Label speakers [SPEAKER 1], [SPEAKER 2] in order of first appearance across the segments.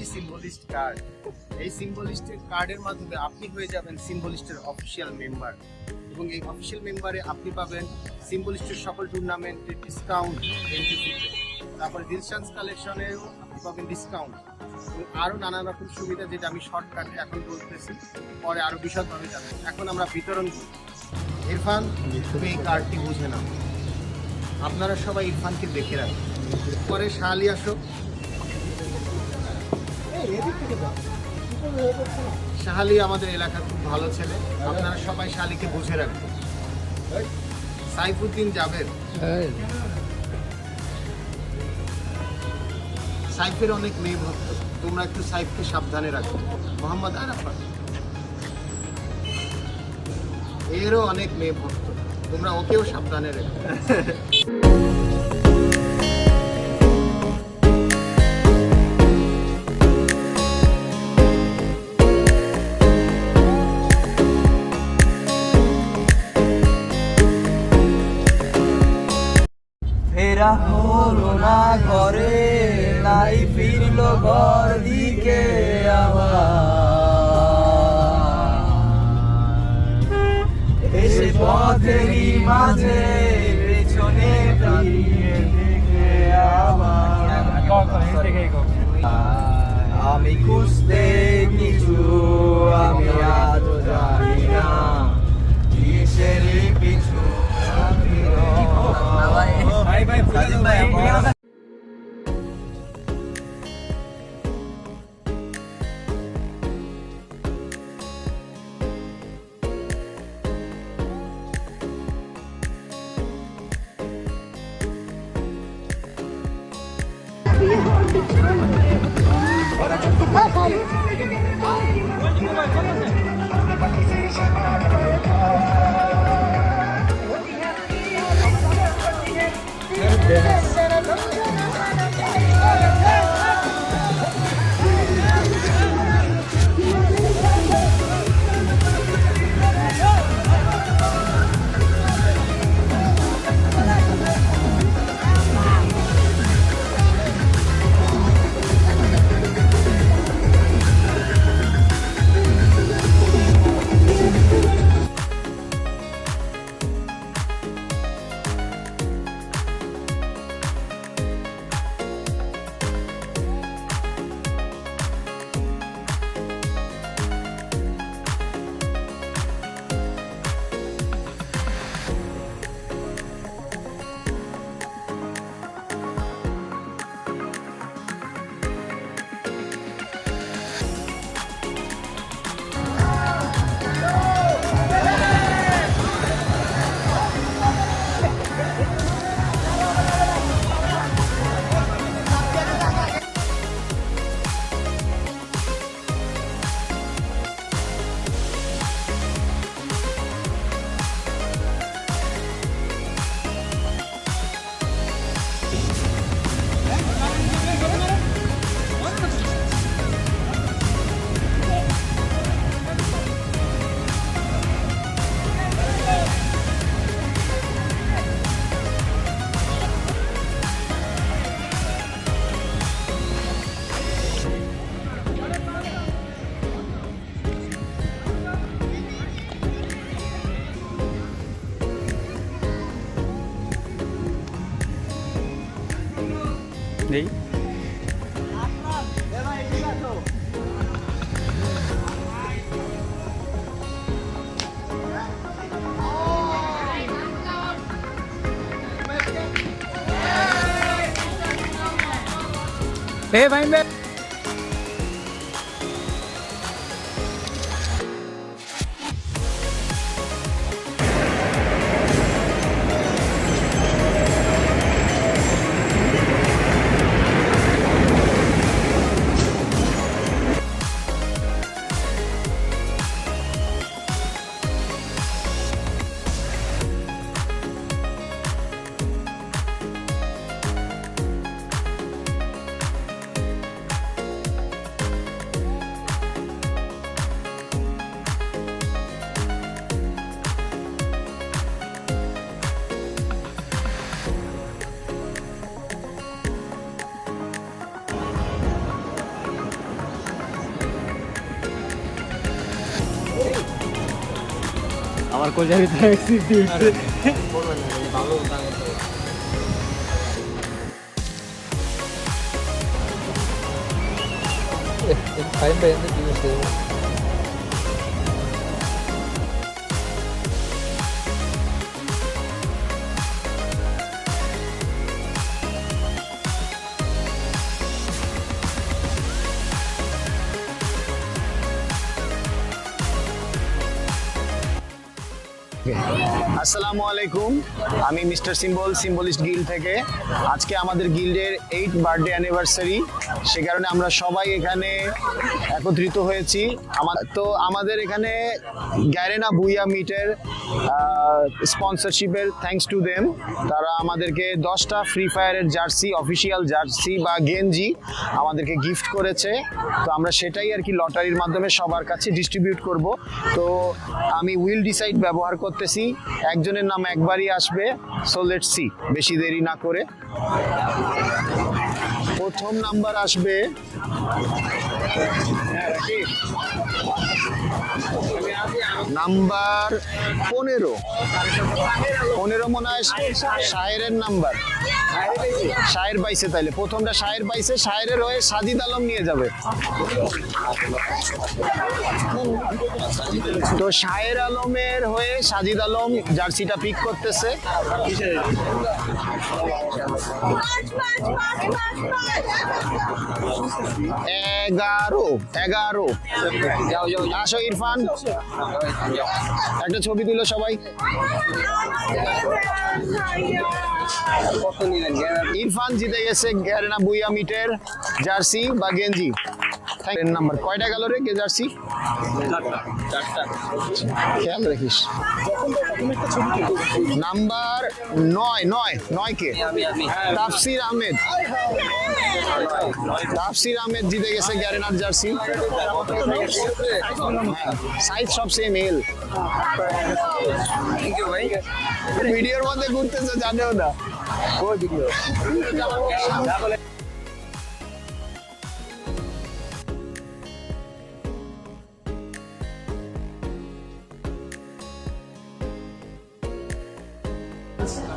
[SPEAKER 1] একটি সিম্বলিস্ট কার্ড। এই সিম্বলিস্টের কার্ডের মাধ্যমে আপনি হয়ে যাবেন সিম্বলিস্টের অফিসিয়াল মেম্বার, এবং এই অফিসিয়াল মেম্বারে আপনি পাবেন সিম্বলিস্টের সকল টুর্নামেন্টের ডিসকাউন্ট, এন্ট্রি ফিতে, তারপরে দিলশানস কালেকশনেও আপনি পাবেন ডিসকাউন্ট এবং আরও নানা রকম সুবিধা, যেটা আমি শর্টকাটে এখন বলতেছি, পরে আরও বিশদভাবে জানবেন। এখন আমরা বিতরণ করি। ইরফান, তুমি এই কার্ডটি বুঝে নাও। আপনারা সবাই ইরফানকে দেখে রাখবেন। পরে শাহালি আসো। শাহালি আমাদের এলাকার খুব ভালো ছেলে, আপনারা সবাই শাহালিকে বুঝে রাখবেন। সাইফুদ্দিন জাবের, সাইফের অনেক মেয়ে ভক্ত, তোমরা একটু সাইফকে সাবধানে রাখো। মোহাম্মদ আরাফাত, এরও অনেক মেয়ে ভক্ত, তোমরা ওকেও সাবধানে রেখো।
[SPEAKER 2] ফেরা হলো না ঘরে, নাই ফিরলো ঘর দিকে আবার। এসে পথেরই মাঝে পেছনে ফিরে দেখে আবার। আমি খুঁজতে কিছু আমি আজও জানি না, কিসের পিছু
[SPEAKER 3] নেই। ভাই
[SPEAKER 2] আমার কোজার ভিতরে স্মৃতি হচ্ছে ফাইন ভাই এনে দিয়েছে
[SPEAKER 1] আসসালামু আলাইকুম, আমি মিস্টার সিম্বলিস্ট গিল্ড থেকে। আজকে আমাদের গিল্ডের 8th বার্থডে অ্যানিভার্সারি, সে কারণে আমরা সবাই এখানে একত্রিত হয়েছি। আমাদের এখানে গ্যারেনা বুইয়া মিটের স্পন্সরশিপের থ্যাঙ্কস টু দেম, তারা আমাদেরকে 10টা ফ্রি ফায়ারের জার্সি, অফিসিয়াল জার্সি বা গেঞ্জি আমাদেরকে গিফট করেছে। তো আমরা সেটাই আর কি লটারির মাধ্যমে সবার কাছে ডিস্ট্রিবিউট করব। তো আমি উইল ডিসাইড ব্যবহার করতেছি, একজনের নাম একবারই আসবে। সো লেটস সি, বেশি দেরি না করে। প্রথম নাম্বার আসবে নাম্বার 15 মনে হয় শায়েরের নাম্বার। শায়ের পাইছে, তাইলে প্রথমটা শায়ের পাইছে। শায়েরের হয়ে সাজিদ আলম নিয়ে যাবে। তো শায়ের আলমের হয়ে সাজিদ আলম জার্সিটা পিক করতেছে। 11 আসো ইরফান, একটা ছবি তুলো সবাই। ইরফান জিতে গেছে গ্যারেনা বুইয়া মিটের জার্সি বা গেঞ্জি। নাম্বার কয়টা গেল রে জার্সি? খেয়াল রাখিস। নাম্বার 9 কে? তাফসির আহমেদ জিতে গেছে গ্যারেনার জার্সি। সাইজ সব সেম এল। ভিডিওর মধ্যে ঘুরতেছে, জানেও না ওই ভিডিও।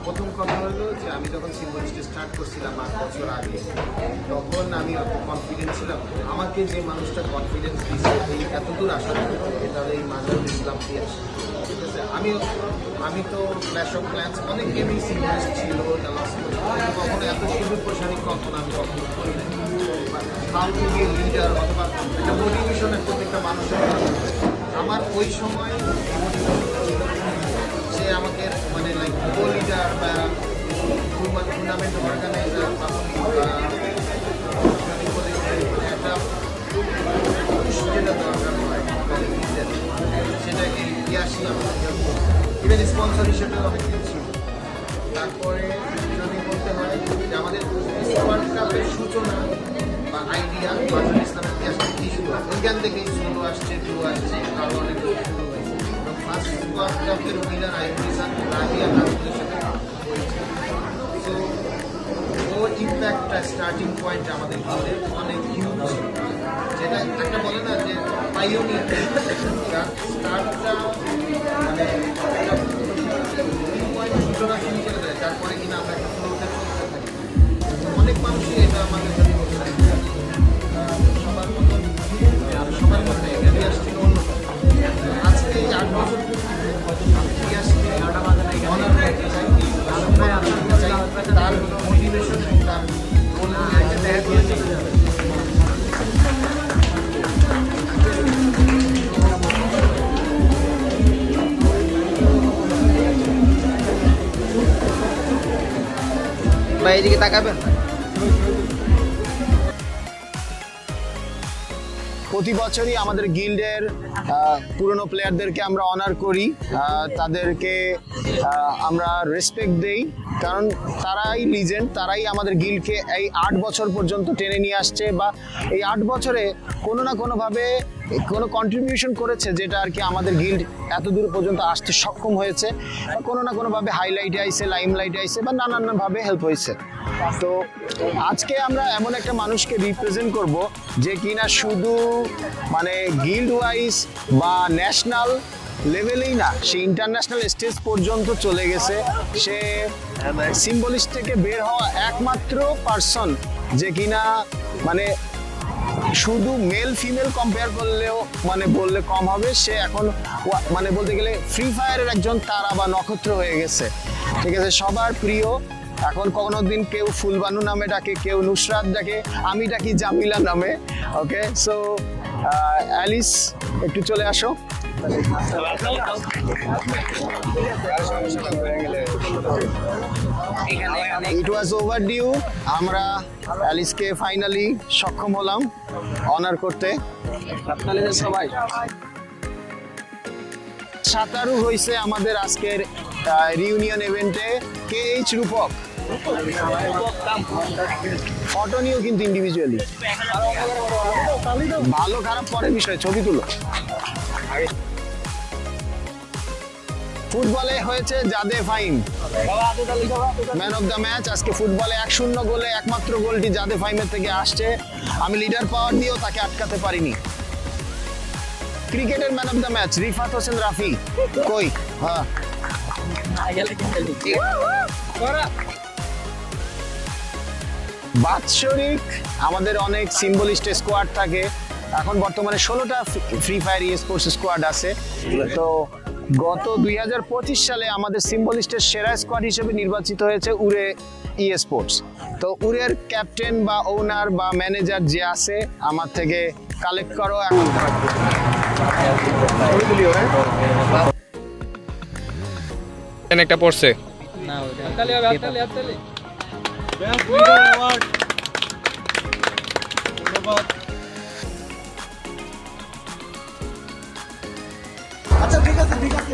[SPEAKER 1] প্রথম কথা হলো যে আমি যখন সিম্বলিস্ট স্টার্ট করছিলাম 8 বছর আগে, তখন আমি অত কনফিডেন্ট ছিলাম। আমাকে যে মানুষটা কনফিডেন্স দিয়েছে এই এতদূর আসার জন্য, এটা এই মাজারুল ইসলাম পিয়াস। ঠিক আছে, আমি তো ক্ল্যাশ অফ ক্ল্যান্স অনেক গেমই সিম্বলিস্ট ছিল, কখনো এত সুদূর প্রসারিক কল্পনা আমি কখনো করি না। হাউ টু বি লিডার অথবা একটা মোটিভেশনের প্রত্যেকটা মানুষের আমার ওই সময় সে আমাকে মানে লাইক গো লিডার বা টুর্নামেন্ট অর্গানাইজার বা একটা যেটা দরকার হয় সেটাকে ইয়াসি আমাদের ইভেন স্পন্সর হিসেবে অনেক কিছু ছিল। তারপরে যদি বলতে হয় যে আমাদের ওয়ার্ল্ড কাপের সূচনা বা আইডিয়া মাজারুল ইসলামের ইতিহাস থেকেই শুরু হয়। ওইখান থেকেই শুরু আসছে, ডু আসছে, আরও অনেক শুরু হয়েছে। ফার্স্ট ওয়ার্ল্ড কাপের উইনার আইডিসান রাবিয়া নাজমুলের সাথে হয়েছে। সো ও ইম্প্যাক্টটা স্টার্টিং পয়েন্ট আমাদের ঘরে অনেক হিউজ, যেটা একটা বলে না যে পাইওনিয়ার স্টার্টটা মানে পয়েন্ট সূচনা শুরু করে দেয়, তারপরে কিনা আমরা একটা ফ্লোতে চলতে থাকি। অনেক মানুষই এটা আমাদের সাথে করতে থাকে। সবার মধ্যে ইতিহাস ছিল অন্যতম। আজকে এই 8 বছর ইতিহাসকে অনার করতে চাই, তার মোটিভেশন এবং তার গোলগুলিকে দেখা দিয়ে চলে যাবে।
[SPEAKER 2] ভাই এদিকে তাকাবেন।
[SPEAKER 1] প্রতি বছরই আমাদের গিল্ডের পুরনো প্লেয়ারদেরকে আমরা অনার করি, তাদেরকে আমরা রেসপেক্ট দেই, কারণ তারাই লিজেন্ড, তারাই আমাদের গিল্ডকে এই 8 বছর পর্যন্ত টেনে নিয়ে আসছে, বা এই 8 বছরে কোনো না কোনোভাবে কোনো কন্ট্রিবিউশন করেছে, যেটা আর কি আমাদের গিল্ড এত দূর পর্যন্ত আসতে সক্ষম হয়েছে, বা কোনো না কোনোভাবে হাইলাইটে আইছে, লাইমলাইটে আইছে, বা নানানভাবে হেল্প হয়েছে। তো আজকে আমরা এমন একটা মানুষকে রিপ্রেজেন্ট করব যে কিনা শুধু মানে গিল্ড ওয়াইজ বা ন্যাশনাল
[SPEAKER 3] লেভেলেই না, সে ইন্টারন্যাশনাল স্টেজ পর্যন্ত চলে গেছে। সে সিম্বলিস্ট থেকে বের হওয়া একমাত্র পার্সন যে কিনা মানে শুধু মেল ফিমেল কম্পেয়ার করলেও মানে বললে কম হবে, সে এখন মানে বলতে গেলে ফ্রি ফায়ারের একজন তারা বা নক্ষত্র হয়ে গেছে। ঠিক আছে, সবার প্রিয়। এখন কোনো দিন কেউ ফুলবানু নামে ডাকে, কেউ নুসরাত ডাকে, আমি ডাকি জামিলা নামে। ওকে, সো অ্যালিস একটু চলে আসো। ইট ওয়াজ ওভার ডিউ। আমরা অ্যালিসকে ফাইনালি সক্ষম হলাম অনার করতে। সবাই সাঁতারু হয়েছে আমাদের আজকের রিউনিয়ন ইভেন্টে KH রূপক। ফটো নিয়েও কিন্তু ইন্ডিভিজুয়ালি ভালো খারাপ পরের বিষয়, ছবি তুলো। ফুটবলে হয়েছে জাদে ফাইম ম্যান অফ দ্য ম্যাচ। আজকে ফুটবলে 1-0 গোলে একমাত্র গোলটি জাদে ফাইমের থেকে আসছে। আমি লিডার পাওয়ার দিয়েও তাকে আটকাতে পারিনি। ক্রিকেটের man of the match Rifat Hossain Rafi কই? হ্যাঁ, বাৎসরিক আমাদের অনেক সিম্বলিস্ট স্কোয়াড থাকে। এখন বর্তমানে 16টা ফ্রি ফায়ার স্পোর্টস স্কোয়াড আছে। তো গত 2025 সালে আমাদের সিম্বলিস্টের সেরা স্কোয়াড হিসেবে নির্বাচিত হয়েছে উরে স্পোর্টস। তো উরের ক্যাপ্টেন বা ওনার বা ম্যানেজার যে আছে আমার থেকে কালেক্ট করো। এখন
[SPEAKER 4] একটা পড়ছে
[SPEAKER 2] না ওটা হাততালি হবে, হাততালি হাততালি।
[SPEAKER 1] আচ্ছা ঠিক আছে ঠিক আছে।